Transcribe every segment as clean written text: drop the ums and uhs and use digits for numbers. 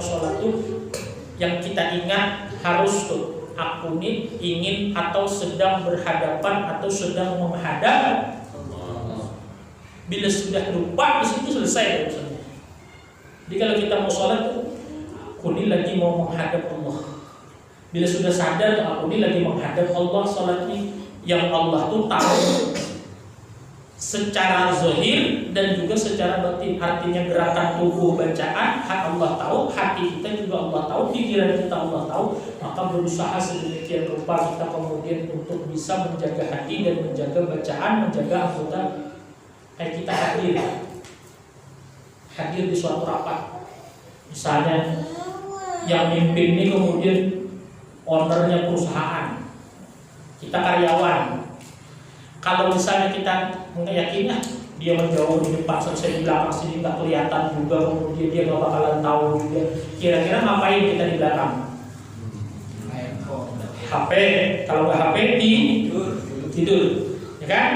mau sholat tuh yang kita ingat harus tuh aku nih ingin atau sedang berhadapan atau sedang menghadap. Bila sudah lupa di situ selesai urusannya. Jadi kalau kita mau sholat tuh aku ini lagi mau menghadap Allah. Bila sudah sadar aku ini lagi menghadap Allah, sholat ini yang Allah tuh tahu secara zahir dan juga secara batin. Artinya gerakan tubuh bacaan hak Allah tahu, hati kita juga Allah tahu, pikiran kita Allah tahu. Maka berusaha sedemikian rupa kita kemudian untuk bisa menjaga hati dan menjaga bacaan, menjaga anggota kita hadir di suatu rapat. Misalnya yang mimpin ini kemudian ownernya perusahaan, kita karyawan. Kalau misalnya kita meyakini dia menjauh di depan, selesai di belakang sini nggak kelihatan juga, kemudian dia nggak bakalan tahu juga. Kira-kira ngapain kita di belakang? HP. Kalau nggak HP tidur, ya kan?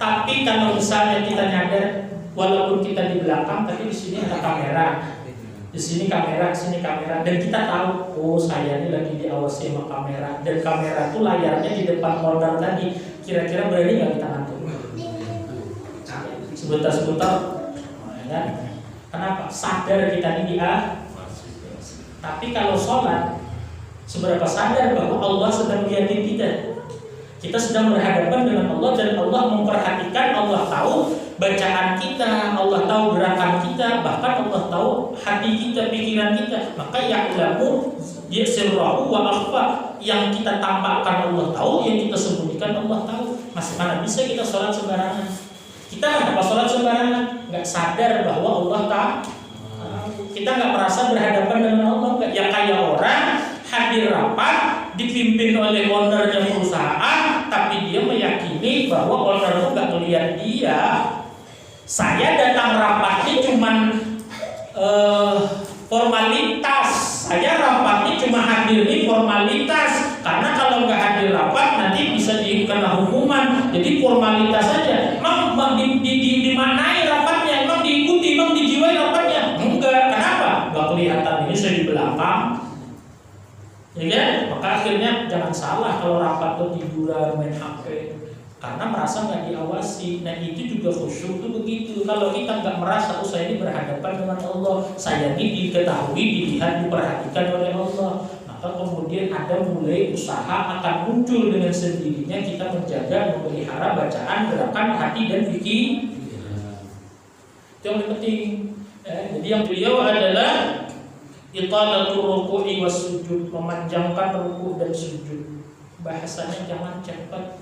Tapi kalau misalnya kita nyadar, walaupun kita di belakang, tapi di sini ada kamera. Di sini kamera, sini kamera, dan kita tahu, oh saya ini lagi diawasi sama kamera, dan kamera itu layarnya di depan owner tadi. Kira-kira berani nggak kita ngantuk? Sebentar-sebentar, ya. Kenapa? Sadar kita ini dia. Tapi kalau sholat, seberapa sadar bahwa Allah sedang melihatin kita? Kita sedang berhadapan dengan Allah dan Allah memperhatikan, Allah tahu bacaan kita, Allah tahu gerakan kita, bahkan Allah tahu hati kita, pikiran kita. Maka ya'lamu sirrahu wa akhfa, yang kita tampakkan Allah tahu, yang kita sembunyikan Allah tahu. Mana bisa kita sholat sembarangan? Kita kenapa sholat sembarangan? Nggak sadar bahwa Allah tahu. Kita nggak merasa berhadapan dengan Allah. Ya kayak orang hadir rapat dipimpin oleh ownernya perusahaan, tapi dia meyakini bahwa owner itu nggak melihat dia. Saya datang rapat ini cuman formalitas. Saya rapat ini cuma hadir ini formalitas. Karena kalau nggak hadir rapat nanti bisa dikena hukuman. Jadi formalitas saja. Emang dimanai rapatnya? Emang diikuti? Emang dijiwai rapatnya? Enggak. Kenapa? Nggak kelihatan. Ini saya di belakang. Ya kan? Maka akhirnya jangan salah kalau rapat tuh tiduran main HP karena merasa nggak diawasi. Nah itu juga khusyuk tuh begitu. Kalau kita nggak merasa, oh saya ini berhadapan dengan Allah, saya ini diketahui, dilihat, diperhatikan oleh Allah, maka kemudian ada mulai usaha akan muncul dengan sendirinya kita menjaga, memelihara bacaan, gerakan hati dan fikih. Itu yang penting. Jadi yang beliau adalah italatul ruku'i was sujud, memanjangkan ruku' dan sujud. Bahasanya jangan cepat.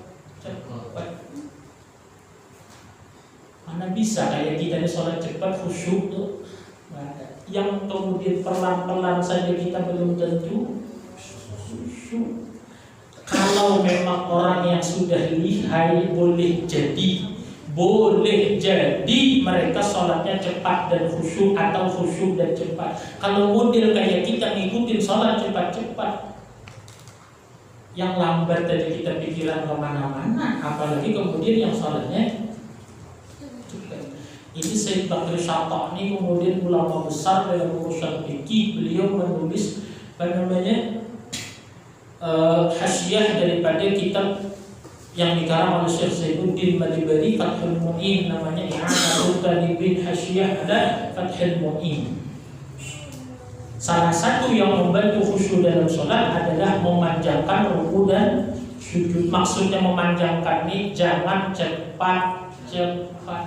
Mana bisa kayak kita ini sholat cepat khusyuk tuh. Yang kemudian pelan-pelan saja kita belum tentu khusyuk. Kalau memang orang yang sudah lihai boleh jadi mereka sholatnya cepat dan khusyuk atau khusyuk dan cepat. Kalau model kayak kita ngikutin sholat cepat-cepat, yang lambat tadi kita pikiran kemana-mana, apalagi kemudian yang sholatnya cepat. Ini Syekh Bakri Syatani kemudian ulama besar dalam urusan fikih, beliau menulis hasyiah daripada kitab yang dikarang oleh Syekh Zainuddin Malibari, Fathul Mu'in, namanya I'anatul Talibin Hasyiah ala Fathul Mu'in. Salah satu yang membantu khusyuk dalam sholat adalah memanjangkan ruku dan sujud. Maksudnya memanjangkan ini jangan cepat,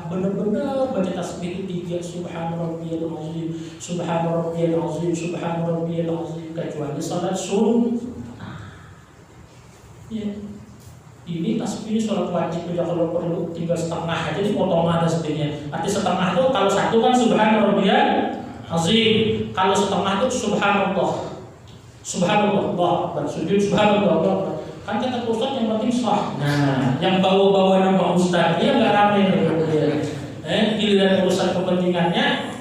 benar-benar baca tasbih 3, Subhana rabbiyal azim, Subhana rabbiyal azim, Subhana rabbiyal azim, kecuali sholat sunnah. Ya. Ini tasbih sholat wajib aja kalau perlu tinggal setengah aja dipotong tasbihnya. Arti setengah itu kalau satu kan Subhana rabbiyal azim, kalau setengah itu subhanallah, subhanallah, dan sujud subhanallah. Kan kata Ustaz yang penting sah. Nah, yang bawa-bawa nama Ustaz dia nggak ramai kemudian. Giliran urusan kepentingannya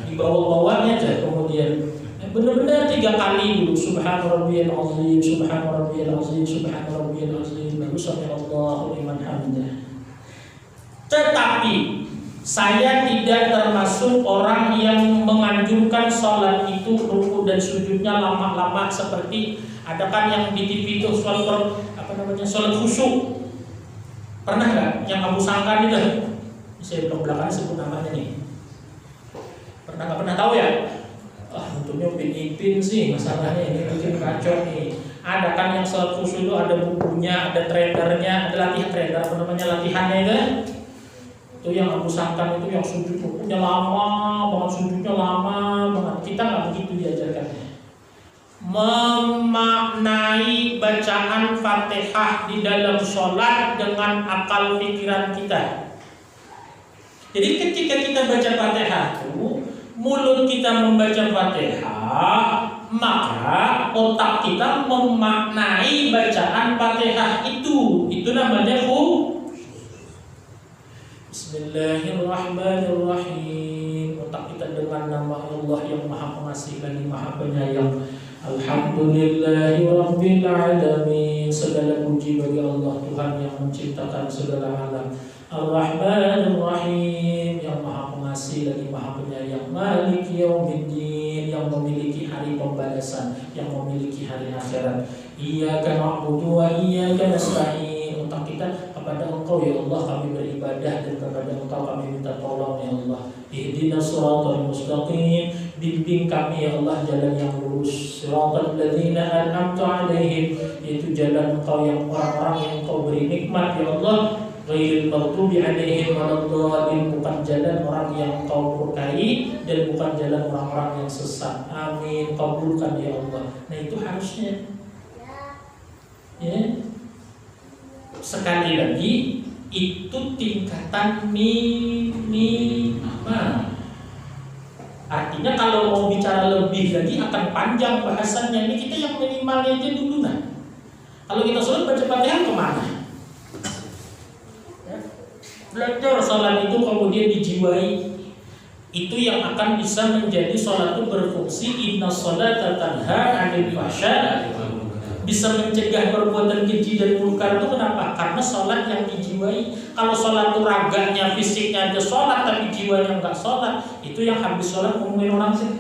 dibawa-bawanya aja kemudian. Benar-benar 3 kali dulu subhanarabbiyal azim, subhanarabbiyal azim, subhanarabbiyal azim, lalu sami Allahu liman hamidah. Tetapi Saya tidak termasuk orang yang menganjurkan sholat itu ruku dan sujudnya lama-lama seperti ada kan yang di TV itu sholat khusyuk. Pernah nggak yang Abu Sangkan itu? Saya belakang sebut namanya nih. Nggak pernah tahu ya? Untungnya Ipin sih masalahnya ini bikin kacau nih. Ada kan yang sholat khusyuk itu ada bukunya, ada trainernya, ada latihannya itu. Itu yang Abu Sangkan itu yang sujud rukunya lama banget, sujudnya lama banget. Kita nggak begitu diajarkannya. Memaknai bacaan Fatihah di dalam sholat dengan akal pikiran kita. Jadi ketika kita baca Fatihah itu, mulut kita membaca Fatihah, maka otak kita memaknai bacaan Fatihah itu. Itu namanya Bismillahirrahmanirrahim. Otak kita dengan nama Allah yang Maha Pengasih lagi Maha Penyayang. Alhamdulillahirabbil alamin. Segala puji bagi Allah Tuhan yang menciptakan segala alam. Ar-Rahmanir-Rahim, yang Maha Pengasih lagi Maha Penyayang. Maliki yaumiddin, yang memiliki hari pembalasan, yang memiliki hari akhirat. Iyyaka na'budu wa iyyaka nasta'in. Otak kita kepada Engkau ya Allah kami beribadah, dan kepada Engkau kami minta tolong ya Allah. Ihdinas shiratal mustaqim, bimbing kami ya Allah jalan yang lurus. Shiratal ladzina an'amta 'alaihim, yaitu jalan Engkau yang orang-orang yang Engkau beri nikmat ya Allah. Ghairil maghdubi 'alaihim waladdallin, bukan jalan orang yang Engkau murkai dan bukan jalan orang-orang yang sesat. Amin, kabulkan ya Allah. Nah itu harusnya ya. Sekali lagi itu tingkatan minimal. Artinya kalau mau bicara lebih lagi akan panjang bahasannya. Ini kita yang minimalnya aja dulu nah. Kalau kita sholat baca Fatihah kemana? Ya. Belajar sholat itu kemudian dijiwai. Itu yang akan bisa menjadi sholat itu berfungsi inna sholata tanha 'anil fahsya'i, bisa mencegah perbuatan keji dan munkar. Itu kenapa? Karena sholat yang dijiwai. Kalau sholat itu raganya, fisiknya aja sholat tapi jiwanya nggak sholat, itu yang habis sholat ngomongin orang sih.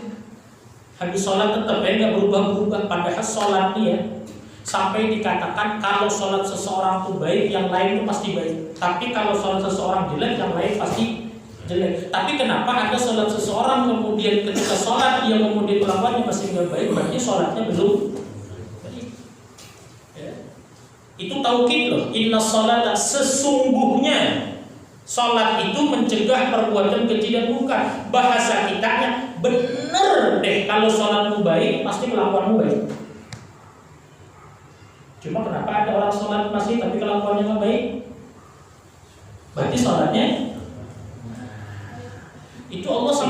Habis sholat tetap ya nggak berubah-berubah. Padahal sholat dia sampai dikatakan kalau sholat seseorang itu baik, yang lain itu pasti baik. Tapi kalau sholat seseorang jelek, yang lain pasti jelek. Tapi kenapa ada sholat seseorang kemudian ketika sholat dia kemudian kelakuannya masih nggak baik, berarti sholatnya belum. Itu taukid loh. Inna sholata, sesungguhnya sholat itu mencegah perbuatan keji dan munkar. Bahasa kitanya bener deh, kalau sholatmu baik pasti kelakuanmu baik. Cuma kenapa ada orang sholat masih tapi kelakuannya nggak baik? Berarti sholatnya itu Allah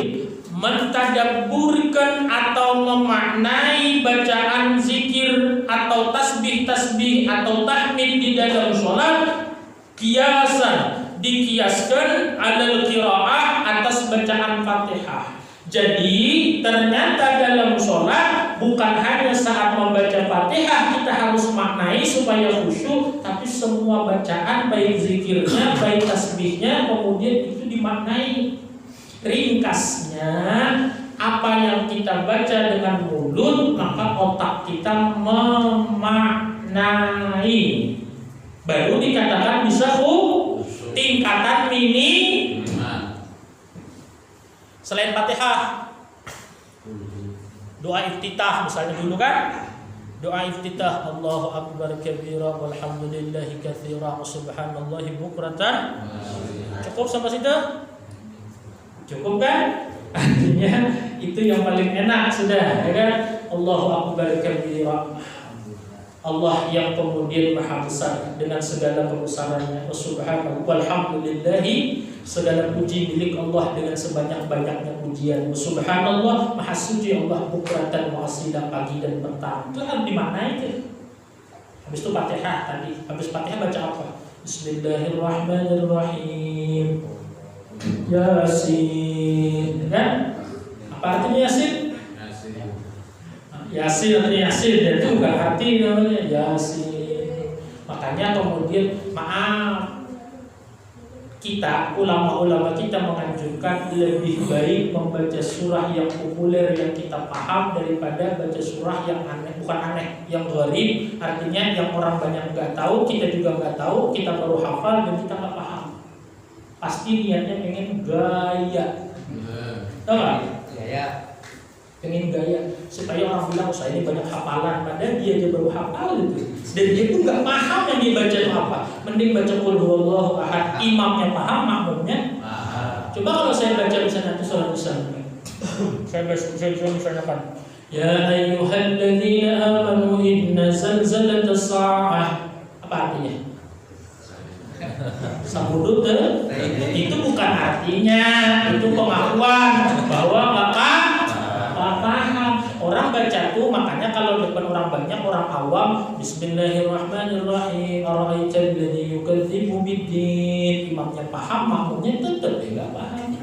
mentadabburkan atau memaknai bacaan zikir atau tasbih atau tahmid di dalam sholat, kiasan dikiaskan alal qiraah atas bacaan Fatihah. Jadi ternyata dalam sholat bukan hanya saat membaca Fatihah kita harus maknai supaya khusyuk, tapi semua bacaan baik zikirnya baik tasbihnya kemudian itu dimaknai. Ringkasnya, apa yang kita baca dengan mulut maka otak kita memaknai, baru dikatakan bisa tingkatan mini. Selain Fatihah, doa iftitah misalnya dulu kan, doa iftitah Allahu akbar kabira walhamdulillahi katsira wa subhanallahi bukratan. Cukup sampai situ? Cukup kan? Artinya itu yang paling enak sudah, ya kan? Allahu akbar kabira, Allah yang kemudian maha besar dengan segala kebesarannya. Subhanallah walhamdulillahi, segala puji milik Allah dengan sebanyak-banyaknya pujian. Subhanallah, maha suci Allah bukratan wa asila, pagi dan petang. Itu harus dimaknai itu. Habis itu Fatihah tadi. Habis Fatihah baca apa? Bismillahirrahmanirrahim. Yasin, kan? Apa artinya Yasin? Yasin artinya Yasin, itu bukan arti namanya Yasin. Makanya kemudian maaf, kita, ulama-ulama kita menganjurkan lebih baik membaca surah yang populer yang kita paham daripada baca surah yang aneh, bukan aneh, yang gharib, artinya yang orang banyak nggak tahu, kita juga nggak tahu, kita baru hafal dan kita nggak paham. Pasti niatnya pengen gaya, tahu nggak? Gaya. Pengen gaya supaya orang bilang saya ini banyak hafalan, padahal dia aja baru hafal gitu. Dan dia tuh nggak paham yang dia baca itu apa. Mending baca qul huwallahu ahad, imamnya paham, makmumnya paham. Coba kalau saya baca misalnya itu salat isya, saya misalkan ya ayyuhalladzina amanu inna zalzalatas sa'ah, apa artinya? Sabudut itu bukan artinya, itu pengakuan bahwa nggak paham. Orang baca tuh, makanya kalau depan orang banyak, orang awam, Bismillahirrahmanirrahim, ara'aital ladzi yukadzibu biddin, imamnya paham, makmumnya tetap enggak paham.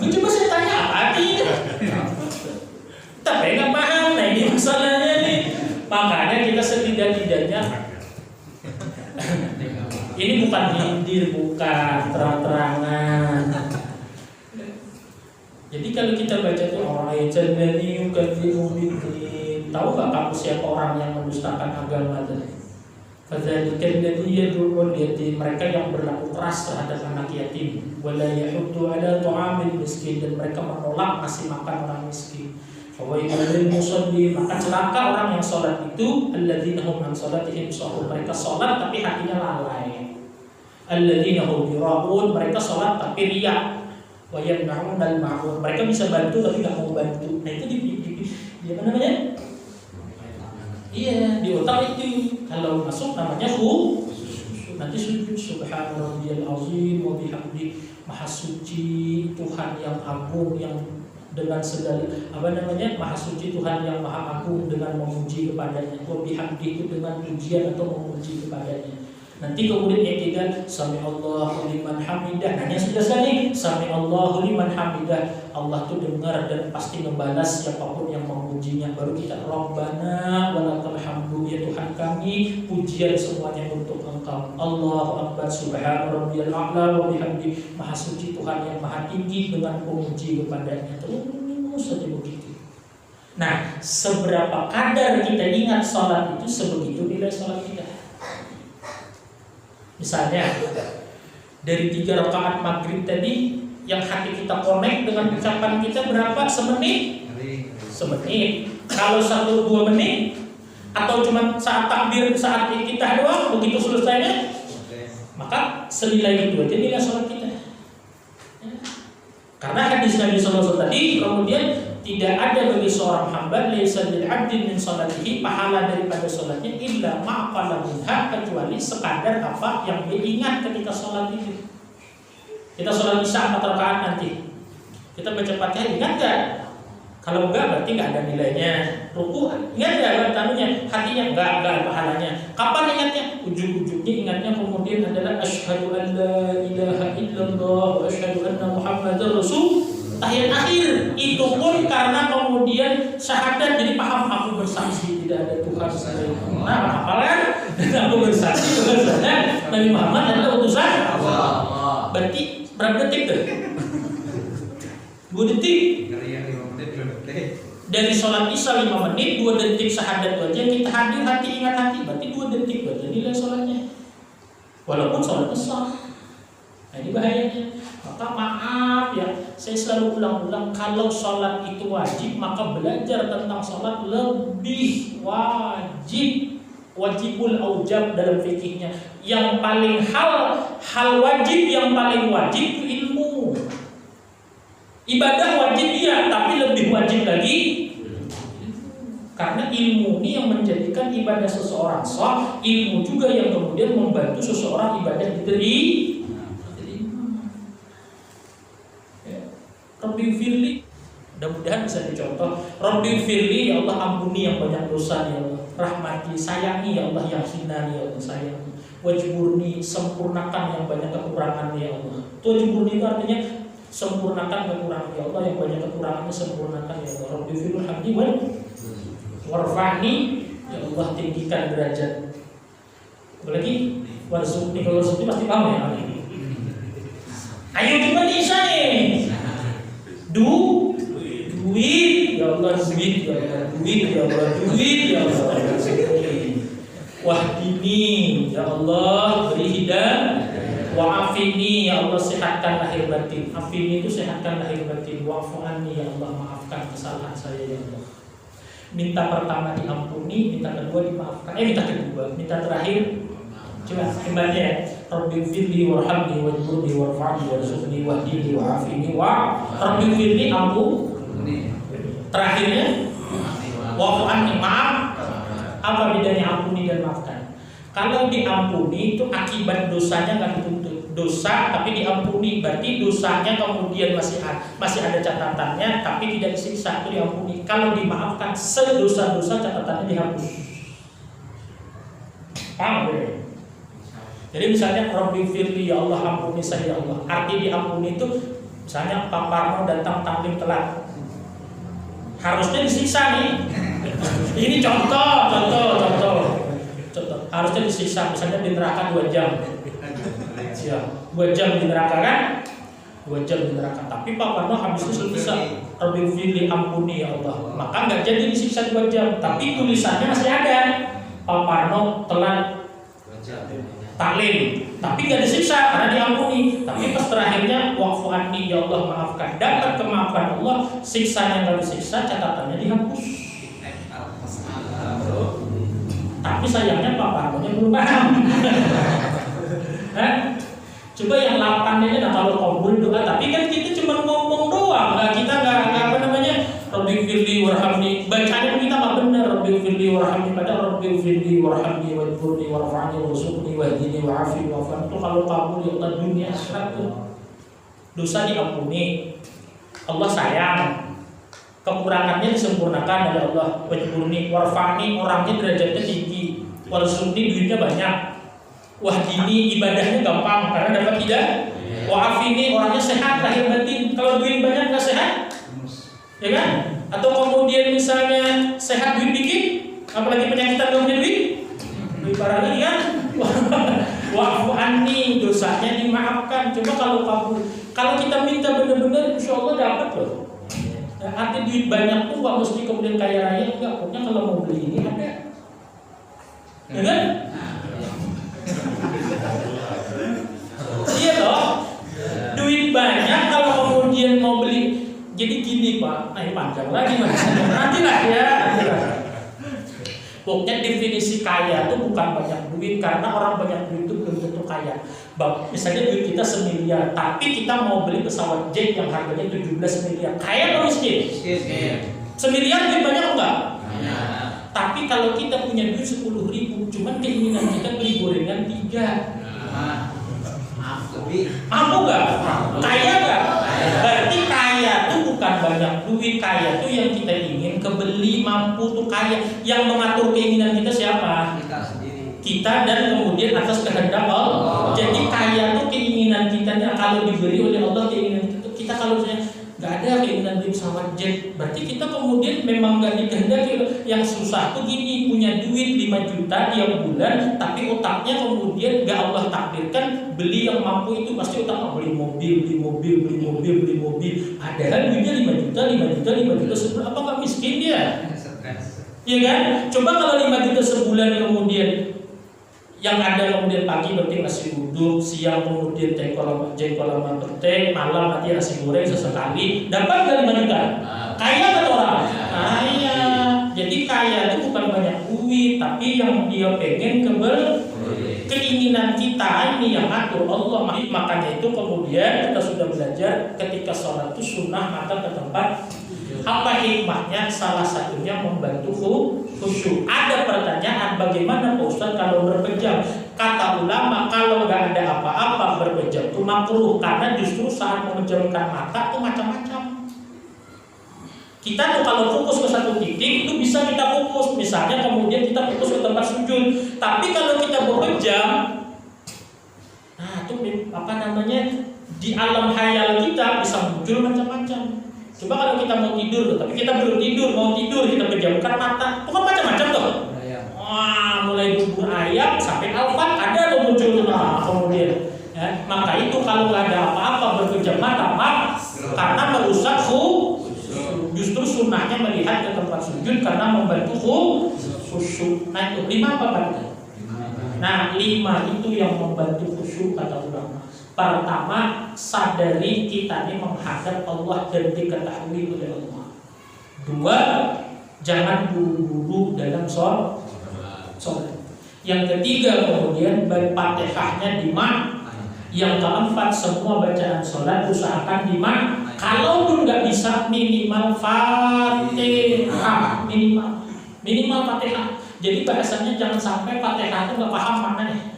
Coba saya tanya apa artinya? Tapi enggak paham. Nah ini masalahnya nih. Makanya kita setidak-tidaknya ini bukan nyindir, bukan terang-terangan. Jadi kalau kita baca itu orang yang tahu nggak kamu siapa orang yang mendustakan agama tadi? Mereka yang berlaku keras terhadap anak yatim, wala yahuddu ala ta'amil miskin, dan mereka menolak ngasih makan orang miskin. Fawailul musallin, maka celaka orang yang sholat itu, alladzina hum an sholatihim sahun, mereka sholat tapi hatinya lalai. Alladzina hum yura'un, mereka sholat tapi riya. Wayang namun dan ma'un, mereka bisa bantu tapi nggak mau bantu. Nah itu di apa namanya? Iya, di otak itu kalau masuk namanya nanti sujud subhana rabbiyal azim wa bihamdi, maha suci Tuhan yang agung yang dengan segala apa namanya, maha suci Tuhan yang maha agung dengan memuji kepadanya, wa bihamdi itu dengan pujian atau memuji kepadanya. Nanti kemudian yang ketiga sami'allahu liman hamidah. Nah yang sudah sekali sami'allahu liman hamidah, Allah tuh dengar dan pasti membalas siapapun yang memujinya. Baru kita Rabbana walakal hamdu, ya Tuhan kami pujian semuanya untuk Engkau. Allahu akbar subhana rabbiyal a'la wa bihamdi, maha suci Tuhan yang maha tinggi dengan pemuji kepadanya. Terus saja begitu. Nah seberapa kadar kita ingat salat itu, sebegitu nilai salat kita. Misalnya dari 3 rakaat maghrib tadi yang hati kita connect dengan ucapan kita berapa? Semenit? Kalau 1-2 menit atau cuma saat takbir, saat kita doang, begitu selesainya, maka senilai itu aja nilai sholat kita. Karena hadis Nabi SAW tadi kemudian tidak ada bagi seorang hamba laisa lil 'abdin min sholatihi, pahala daripada sholatnya illa ma'qala minha, kecuali sekadar apa yang dia ingat ketika sholat itu. Kita sholat isya 4 rakaat nanti, kita baca Fatihah, ingat gak? Kalau enggak berarti enggak ada nilainya. Ruku ingat gak tanunya? Hatinya enggak ada pahalanya. Kapan ingatnya? Ujung-ujungnya ingatnya kemudian adalah asyhadu an la ilaha illallah wa asyhadu anna muhammadar rasul. Tahiyat akhir itu pun karena kemudian syahadat, jadi paham aku bersaksi tidak ada Tuhan selain Allah. Nah, hafalan dan aku bersaksi bahwasanya Nabi Muhammad adalah utusan Allah. Berarti berapa detik tuh? 2 detik. Dari sholat isya 5 menit, 2 detik syahadat aja kita hadir, hati ingat hati, berarti 2 detik aja nilai sholatnya. Walaupun sholat besar. Nah ini bahayanya. Maka maaf ya, saya selalu ulang-ulang, kalau sholat itu wajib, maka belajar tentang sholat lebih wajib. Wajibul aujab dalam fikihnya. Yang paling hal wajib yang paling wajib itu ilmu. Ibadah wajib iya, tapi lebih wajib lagi karena ilmu ini yang menjadikan ibadah seseorang sah, ilmu juga yang kemudian membantu seseorang ibadah diterima. Rabbi firli, mudah-mudahan bisa dicontoh. Rabbi firli, ya Allah ampuni yang banyak dosa ya Allah. Rahmati, sayangi ya Allah, yakinani ya Allah, sayangi. Wajburni, sempurnakan yang banyak kekurangan ya Allah. Wajburni itu artinya sempurnakan kekurangan ya Allah, yang banyak kekurangannya sempurnakan ya Allah. Rabbi firli hamdi warfa'ni, ya Allah tinggikan derajat. Apalagi warzuqni, kalau warzuqni pasti paham ya. Ayo coba diisa nih. Duit, ya Allah, duit, ya Allah, duit, ya Allah, duit, ya Allah. Wahdini, ya Allah, beri hidayah. Wa'afini, ya Allah, sehatkan lahir batin. Afini itu sehatkan lahir batin. Wa'fu anni, ya Allah, maafkan kesalahan saya, ya Allah. Minta pertama diampuni, minta kedua dimaafkan. Minta kedua, minta terakhir. Coba hebatnya ya. Rabbighfirli warhamni wajburni warfa'ni warzuqni wahdini wa'afini Rabbighfirli, ampuni. Terakhirnya wa'fu anni, maaf. Apa bedanya ampuni dan maafkan? Kalau diampuni itu akibat dosanya nggak dituntut, dosa tapi diampuni, berarti dosanya kemudian masih ada catatannya tapi tidak disiksa, itu diampuni. Kalau dimaafkan, sedosa-dosa catatannya dihapus. Paham ya? Jadi misalnya Rabbighfirli, ya Allah, ampuni saya, ya Allah. Arti diampuni itu misalnya Pak Parno datang taklim telat, harusnya disiksa nih. Ini contoh. Harusnya disiksa, misalnya di neraka 2 jam. Ya, 2 jam di neraka kan? 2 jam di neraka. Tapi Pak Parno habis itu selesai. Rabbighfirli, ampuni ya Allah. Maka nggak jadi disiksa 2 jam. Tapi tulisannya masih ada. Pak Parno telat taklim, tapi nggak disiksa karena diampuni. Tapi pas terakhirnya wa'fu anni, ya Allah, maafkan. Dapat kemaafan Allah, siksanya nggak disiksa, catatannya dihapus. Tapi sayangnya Pak Parnonya belum paham. Coba yang 8 aja, nah kalau kabul doa, tapi kan kita cuma ngomong doang, kita nggak apa namanya, Rabbighfirli warhamni, bacanya kita nggak benar. Rabbighfirli warhamni, pada Rabbighfirli warhamni wajburni warfa'ni warzuqni wahdini wa'afini wa'afan. Itu kalau kabul ya Allah, dunia akhirat tuh dosa diampuni, Allah sayang, kekurangannya disempurnakan oleh Allah. Wajburni warfa'ni, orangnya derajatnya tinggi, warzuqni, duitnya banyak, wahdini, ibadahnya gampang karena dapat hidayah, wa'afini, orangnya sehat lahir batin. Kalau duit banyak nggak sehat, ya kan? Atau kemudian misalnya sehat duit dikit, apalagi penyakitan gak punya duit parah lagi kan? Wa'fu anni, dosanya dimaafkan. Coba kalau kabul, kalau kita minta benar-benar, insya Allah dapat loh. Arti duit banyak tuh gak mesti kemudian kaya raya, enggak. Pokoknya kalau mau beli ini ada, ya kan? Iya loh, duit banyak kalau kemudian mau beli. Jadi gini Pak, nah ini panjang lagi mas. Nanti lah ya. Pokoknya definisi kaya itu bukan banyak duit, karena orang banyak duit itu belum tentu kaya. Misalnya duit kita 1 miliar, tapi kita mau beli pesawat jet yang harganya 17 miliar. Kaya atau miskin? 1 miliar duit banyak enggak? Tapi kalau kita punya duit 10.000, cuman keinginan kita beli gorengan 3. Mampu nggak? Kaya nggak? Berarti kaya itu bukan banyak duit, kaya itu yang kita ingin kebeli, mampu tuh kaya. Yang mengatur keinginan kita siapa? Kita sendiri. Kita, dan kemudian atas kehendak Allah. Jadi kaya itu keinginan kita, kalau diberi oleh Allah keinginan kita kalau misalnya nggak ada keinginan beli pesawat jet, berarti kita kemudian memang nggak dikehendaki. Yang susah tuh gini, punya duit 5 juta tiap bulan, tapi otaknya kemudian nggak Allah takdirkan beli yang mampu itu, pasti otaknya beli mobil. Padahal duitnya 5 juta sebulan, apa nggak miskin dia? Iya kan? Coba kalau 5 juta sebulan kemudian yang ada kemudian pagi berarti nasi uduk, siang kemudian jengkol sama petai, malam nanti nasi goreng sesekali, dapat nggak 5 juta? Kaya kan orang? Kaya. Jadi kaya itu bukan banyak duit, tapi yang dia pengen keinginan kita ini yang atur Allah. Makanya itu kemudian kita sudah belajar ketika sholat itu sunnah maka ke tempat. Apa hikmahnya? Salah satunya membantu khusyuk. Ada pertanyaan, bagaimana Pak Ustaz kalau berpejam? Kata ulama, kalau nggak ada apa-apa berpejam itu makruh, karena justru saat memejamkan mata itu macam-macam. Kita tuh kalau fokus ke satu titik itu bisa kita fokus, misalnya kemudian kita fokus ke tempat sujud. Tapi kalau kita berpejam, nah itu apa namanya, di alam hayal kita bisa muncul macam-macam. Coba kalau kita mau tidur, tapi kita belum tidur, mau tidur kita pejamkan mata, itu kan macam-macam tuh. Wah, mulai bubur ayam sampai alfat ada tuh muncul, nah kemudian. Ya, maka itu kalau nggak ada apa-apa tempat sujud karena membantu khusyuk. Nah itu 5 apa Pak? Nah 5 itu yang membantu khusyuk kata ulama. Pertama, sadari kita ini menghadap Allah dan diketahui oleh Allah. 2, jangan buru-buru dalam sholat. Yang ketiga kemudian Fatihahnya dimak. Yang keempat, semua bacaan sholat usahakan dimak. Kalaupun nggak bisa minimal Fatihah, minimal Fatihah. Jadi bahasanya jangan sampai Fatihah itu nggak paham maknanya.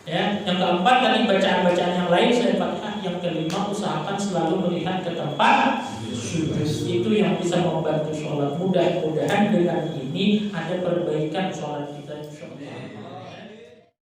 Ya, yang keempat tadi bacaan-bacaan yang lain selain Fatihah. Yang kelima usahakan selalu melihat ke tempat sujud. Itu yang bisa membantu sholat. Mudah-mudahan dengan ini ada perbaikan sholat kita. Insyaallah.